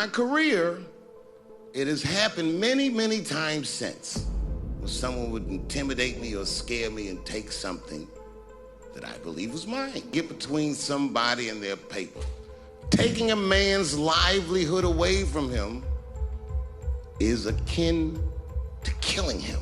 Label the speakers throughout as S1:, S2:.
S1: my career, it has happened many, many times since when someone would intimidate me or scare me and take something that I believe was mine. Get between somebody and their paper. Taking a man's livelihood away from him is akin to killing him.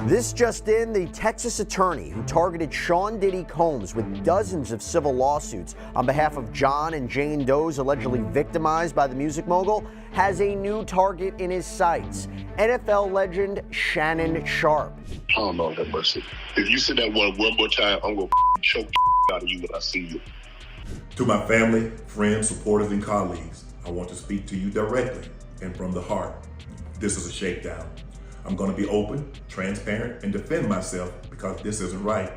S2: This just in, the Texas attorney who targeted Sean Diddy Combs with dozens of civil lawsuits on behalf of John and Jane Doe's allegedly victimized by the music mogul has a new target in his sights. NFL legend Shannon Sharpe.
S3: I don't know that mercy. If you say that one more time, I'm going to choke out of you when I see you.
S4: To my family, friends, supporters, and colleagues, I want to speak to you directly and from the heart. This is a shakedown. I'm going to be open, transparent, and defend myself because this isn't right.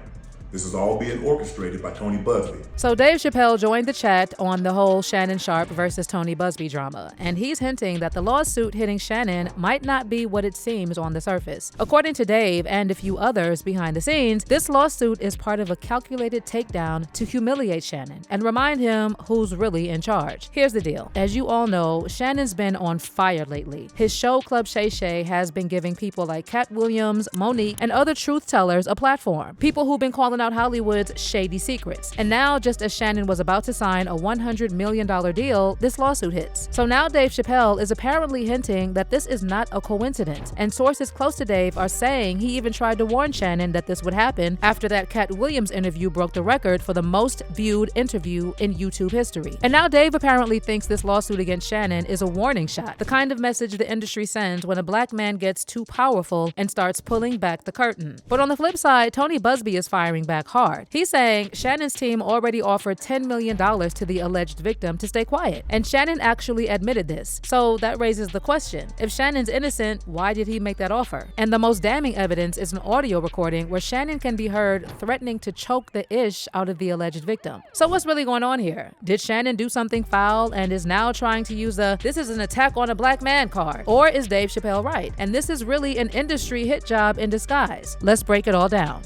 S4: This is all being orchestrated by Tony Buzbee.
S5: So Dave Chappelle joined the chat on the whole Shannon Sharpe versus Tony Buzbee drama, and he's hinting that the lawsuit hitting Shannon might not be what it seems on the surface. According to Dave and a few others behind the scenes, this lawsuit is part of a calculated takedown to humiliate Shannon and remind him who's really in charge. Here's the deal. As you all know, Shannon's been on fire lately. His show Club Shay Shay has been giving people like Katt Williams, Monique, and other truth tellers a platform. People who've been calling out Hollywood's shady secrets. And now, just as Shannon was about to sign a $100 million deal, this lawsuit hits. So now Dave Chappelle is apparently hinting that this is not a coincidence. And sources close to Dave are saying he even tried to warn Shannon that this would happen after that Katt Williams interview broke the record for the most viewed interview in YouTube history. And now Dave apparently thinks this lawsuit against Shannon is a warning shot, the kind of message the industry sends when a black man gets too powerful and starts pulling back the curtain. But on the flip side, Tony Buzbee is firing back hard. He's saying Shannon's team already offered $10 million to the alleged victim to stay quiet. And Shannon actually admitted this. So that raises the question, if Shannon's innocent, why did he make that offer? And the most damning evidence is an audio recording where Shannon can be heard threatening to choke the ish out of the alleged victim. So what's really going on here? Did Shannon do something foul and is now trying to use the "this is an attack on a black man" card? Or is Dave Chappelle right? And this is really an industry hit job in disguise. Let's break it all down.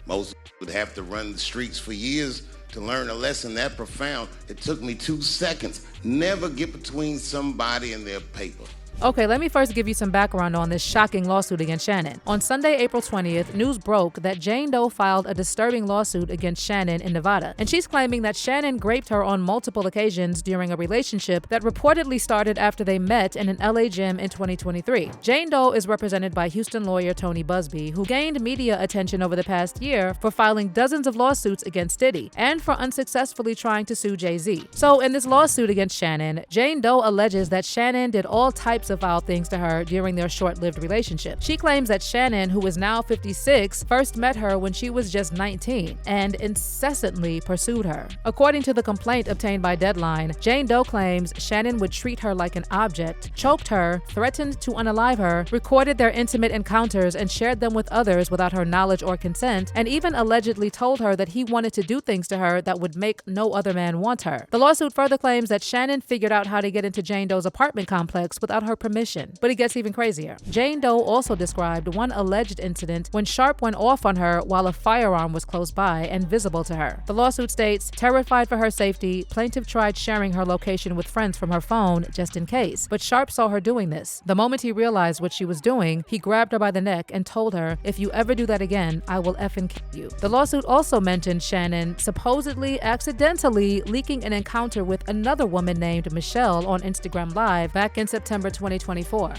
S1: Most would have to run the streets for years to learn a lesson that profound. It took me 2 seconds. Never get between somebody and their paper.
S5: Okay, let me first give you some background on this shocking lawsuit against Shannon. On Sunday, April 20th, news broke that Jane Doe filed a disturbing lawsuit against Shannon in Nevada. And she's claiming that Shannon raped her on multiple occasions during a relationship that reportedly started after they met in an LA gym in 2023. Jane Doe is represented by Houston lawyer Tony Buzbee, who gained media attention over the past year for filing dozens of lawsuits against Diddy and for unsuccessfully trying to sue Jay-Z. So in this lawsuit against Shannon, Jane Doe alleges that Shannon did all types of foul things to her during their short-lived relationship. She claims that Shannon, who is now 56, first met her when she was just 19 and incessantly pursued her. According to the complaint obtained by Deadline, Jane Doe claims Shannon would treat her like an object, choked her, threatened to unalive her, recorded their intimate encounters and shared them with others without her knowledge or consent, and even allegedly told her that he wanted to do things to her that would make no other man want her. The lawsuit further claims that Shannon figured out how to get into Jane Doe's apartment complex without her permission. But it gets even crazier. Jane Doe also described one alleged incident when Sharpe went off on her while a firearm was close by and visible to her. The lawsuit states, terrified for her safety, plaintiff tried sharing her location with friends from her phone just in case, but Sharpe saw her doing this. The moment he realized what she was doing, he grabbed her by the neck and told her, if you ever do that again, I will effing kill you. The lawsuit also mentioned Shannon supposedly accidentally leaking an encounter with another woman named Michelle on Instagram Live back in September 2024.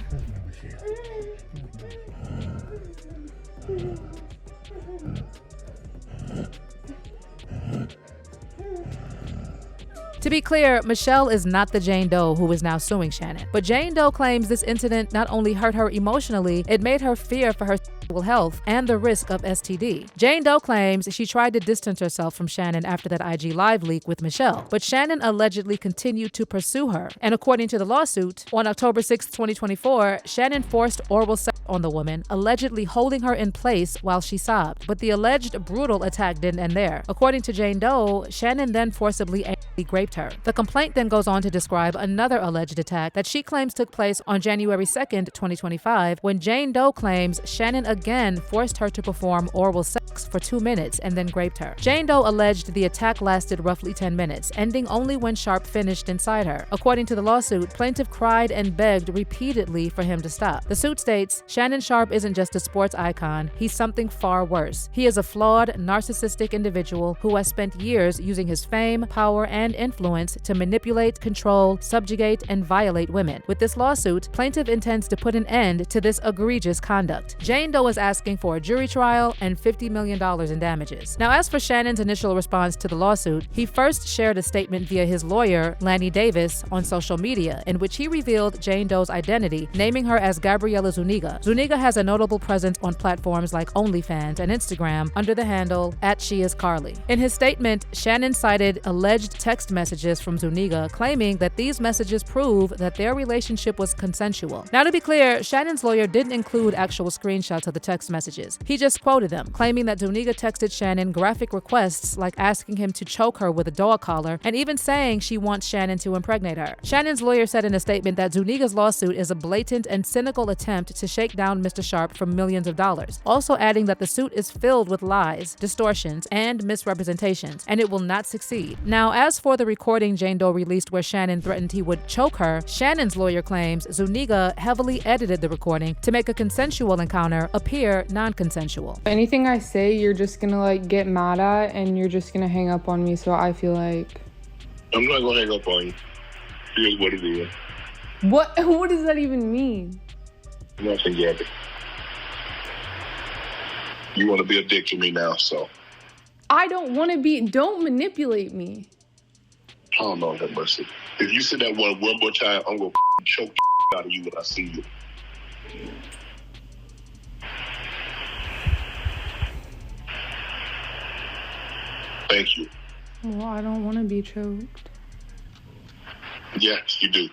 S5: To be clear, Michelle is not the Jane Doe who is now suing Shannon. But Jane Doe claims this incident not only hurt her emotionally, it made her fear for her sexual health and the risk of STD. Jane Doe claims she tried to distance herself from Shannon after that IG Live leak with Michelle, but Shannon allegedly continued to pursue her. And according to the lawsuit, on October 6, 2024, Shannon forced oral sex on the woman, allegedly holding her in place while she sobbed. But the alleged brutal attack didn't end there. According to Jane Doe, Shannon then forcibly raped her. The complaint then goes on to describe another alleged attack that she claims took place on January 2nd, 2025, when Jane Doe claims Shannon again forced her to perform oral sex for 2 minutes and then raped her. Jane Doe alleged the attack lasted roughly 10 minutes, ending only when Sharpe finished inside her. According to the lawsuit, plaintiff cried and begged repeatedly for him to stop. The suit states, Shannon Sharpe isn't just a sports icon, he's something far worse. He is a flawed, narcissistic individual who has spent years using his fame, power, and influence to manipulate, control, subjugate, and violate women. With this lawsuit, plaintiff intends to put an end to this egregious conduct. Jane Doe is asking for a jury trial and $50 million in damages. Now, as for Shannon's initial response to the lawsuit, he first shared a statement via his lawyer, Lanny Davis, on social media, in which he revealed Jane Doe's identity, naming her as Gabriela Zuniga. Zuniga has a notable presence on platforms like OnlyFans and Instagram under the handle @SheIsCarly. In his statement, Shannon cited alleged text messages from Zuniga, claiming that these messages prove that their relationship was consensual. Now, to be clear, Shannon's lawyer didn't include actual screenshots of the text messages. He just quoted them, claiming that Zuniga texted Shannon graphic requests like asking him to choke her with a dog collar and even saying she wants Shannon to impregnate her. Shannon's lawyer said in a statement that Zuniga's lawsuit is a blatant and cynical attempt to shake down Mr. Sharpe for millions of dollars, also adding that the suit is filled with lies, distortions, and misrepresentations, and it will not succeed. Now, as for the recording Jane Doe released where Shannon threatened he would choke her, Shannon's lawyer claims Zuniga heavily edited the recording to make a consensual encounter appear non-consensual.
S6: Anything I say, you're just gonna get mad at, and you're just gonna hang up on me, so I feel like...
S3: I'm not gonna hang up on you. Here's what it is.
S6: What does that even mean?
S3: Nothing, Gabby. You want to be a dick to me now, so...
S6: I don't want to be... Don't manipulate me.
S3: Oh, Lord have mercy. If you say that one more time, I'm going to choke the out of you when I see you. Thank you.
S6: Well, I don't want to be choked.
S3: Yes, you do.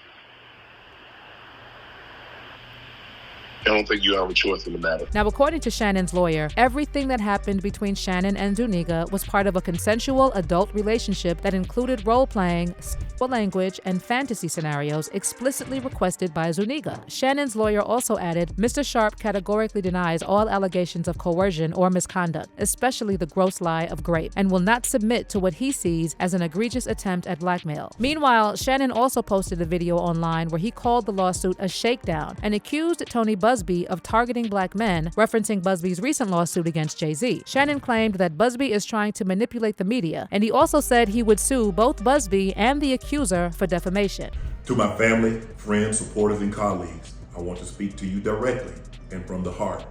S3: I don't think you have a choice in the matter.
S5: Now, according to Shannon's lawyer, everything that happened between Shannon and Zuniga was part of a consensual adult relationship that included role-playing, sexual language, and fantasy scenarios explicitly requested by Zuniga. Shannon's lawyer also added, Mr. Sharpe categorically denies all allegations of coercion or misconduct, especially the gross lie of rape, and will not submit to what he sees as an egregious attempt at blackmail. Meanwhile, Shannon also posted a video online where he called the lawsuit a shakedown and accused Tony Buzbee of targeting black men, referencing Buzbee's recent lawsuit against Jay-Z. Shannon claimed that Buzbee is trying to manipulate the media, and he also said he would sue both Buzbee and the accuser for defamation.
S4: To my family, friends, supporters, and colleagues, I want to speak to you directly and from the heart.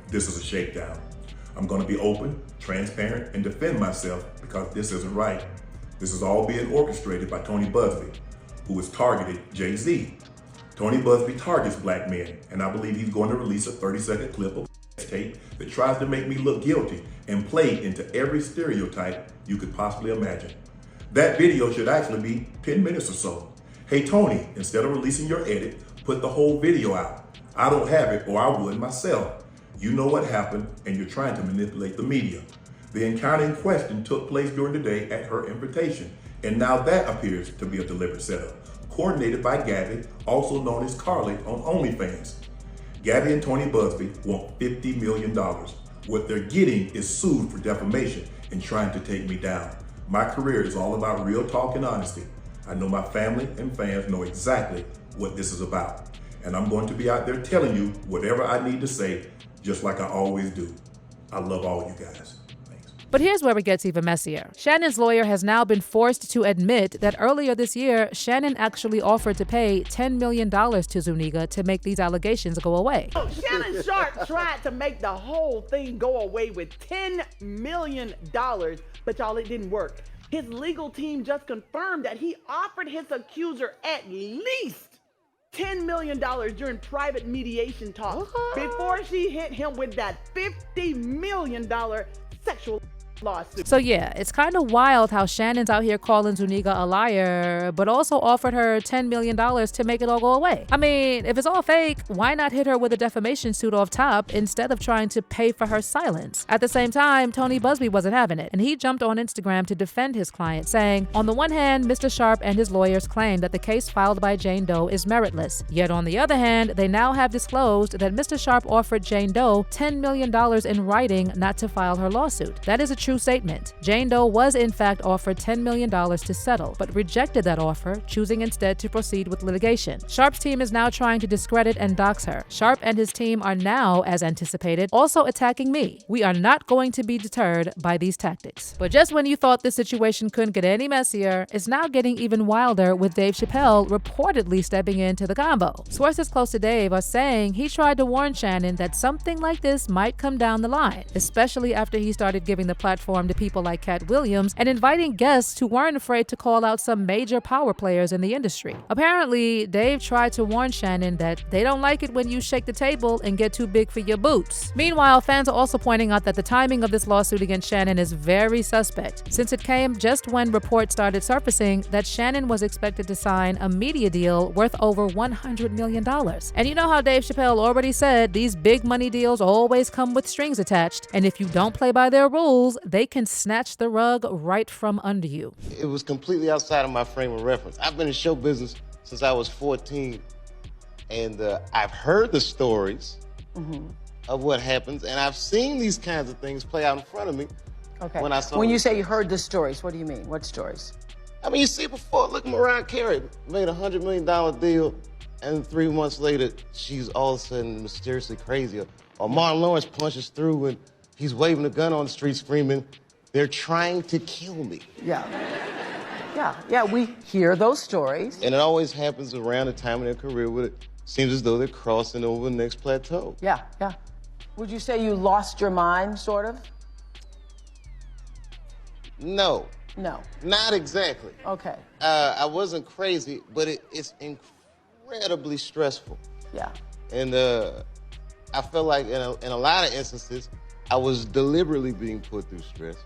S4: This is a shakedown. I'm going to be open, transparent, and defend myself because this isn't right. This is all being orchestrated by Tony Buzbee, who has targeted Jay-Z. Tony Buzbee targets black men, and I believe he's going to release a 30-second clip of tape that tries to make me look guilty and play into every stereotype you could possibly imagine. That video should actually be 10 minutes or so. Hey Tony, instead of releasing your edit, put the whole video out. I don't have it, or I would myself. You know what happened, and you're trying to manipulate the media. The encounter in question took place during the day at her invitation, and now that appears to be a deliberate setup, coordinated by Gabby, also known as Carly on OnlyFans. Gabby and Tony Buzbee want $50 million. What they're getting is sued for defamation and trying to take me down. My career is all about real talk and honesty. I know my family and fans know exactly what this is about. And I'm going to be out there telling you whatever I need to say, just like I always do. I love all you guys.
S5: But here's where it gets even messier. Shannon's lawyer has now been forced to admit that earlier this year, Shannon actually offered to pay $10 million to Zuniga to make these allegations go away.
S7: Oh, Shannon Sharpe tried to make the whole thing go away with $10 million, but y'all, it didn't work. His legal team just confirmed that he offered his accuser at least $10 million during private mediation talks before she hit him with that $50 million sexual lawsuit.
S5: So yeah, it's kind of wild how Shannon's out here calling Zuniga a liar, but also offered her $10 million to make it all go away. I mean, if it's all fake, why not hit her with a defamation suit off top instead of trying to pay for her silence? At the same time, Tony Buzbee wasn't having it, and he jumped on Instagram to defend his client, saying, on the one hand, Mr. Sharpe and his lawyers claim that the case filed by Jane Doe is meritless. Yet on the other hand, they now have disclosed that Mr. Sharpe offered Jane Doe $10 million in writing not to file her lawsuit. That is a true statement. Jane Doe was in fact offered $10 million to settle, but rejected that offer, choosing instead to proceed with litigation. Sharpe's team is now trying to discredit and dox her. Sharpe and his team are now, as anticipated, also attacking me. We are not going to be deterred by these tactics. But just when you thought this situation couldn't get any messier, it's now getting even wilder, with Dave Chappelle reportedly stepping into the combo. Sources close to Dave are saying he tried to warn Shannon that something like this might come down the line, especially after he started giving the platform to people like Katt Williams and inviting guests who weren't afraid to call out some major power players in the industry. Apparently, Dave tried to warn Shannon that they don't like it when you shake the table and get too big for your boots. Meanwhile, fans are also pointing out that the timing of this lawsuit against Shannon is very suspect, since it came just when reports started surfacing that Shannon was expected to sign a media deal worth over $100 million. And you know how Dave Chappelle already said these big money deals always come with strings attached, and if you don't play by their rules, they can snatch the rug right from under you.
S1: It was completely outside of my frame of reference. I've been in show business since I was 14, and I've heard the stories of what happens, and I've seen these kinds of things play out in front of me.
S8: Okay.
S1: When
S8: you say you heard the stories, what do you mean? What stories?
S1: I mean, you see before, look, Mariah Carey made a $100 million deal, and 3 months later, she's all of a sudden mysteriously crazy. Or Martin Lawrence punches through and he's waving a gun on the street screaming, "They're trying to kill me."
S8: Yeah, we hear those stories.
S1: And it always happens around the time in their career where it seems as though they're crossing over the next plateau.
S8: Yeah. Would you say you lost your mind, sort of?
S1: No.
S8: No.
S1: Not exactly.
S8: Okay.
S1: I wasn't crazy, but it's incredibly stressful.
S8: Yeah.
S1: And I feel like in a lot of instances, I was deliberately being put through stress.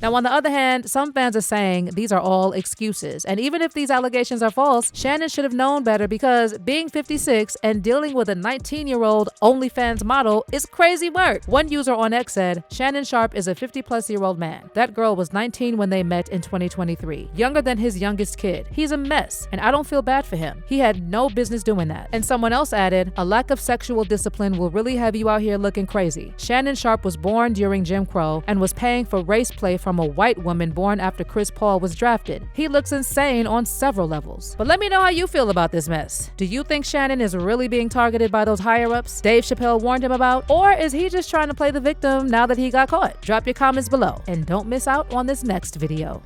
S5: Now, on the other hand, some fans are saying these are all excuses. And even if these allegations are false, Shannon should have known better, because being 56 and dealing with a 19-year-old OnlyFans model is crazy work. One user on X said, Shannon Sharpe is a 50-plus-year-old man. That girl was 19 when they met in 2023, younger than his youngest kid. He's a mess, and I don't feel bad for him. He had no business doing that. And someone else added, a lack of sexual discipline will really have you out here looking crazy. Shannon Sharpe was born during Jim Crow and was paying for race play from a white woman born after Chris Paul was drafted. He looks insane on several levels. But let me know how you feel about this mess. Do you think Shannon is really being targeted by those higher-ups Dave Chappelle warned him about? Or is he just trying to play the victim now that he got caught? Drop your comments below, and don't miss out on this next video.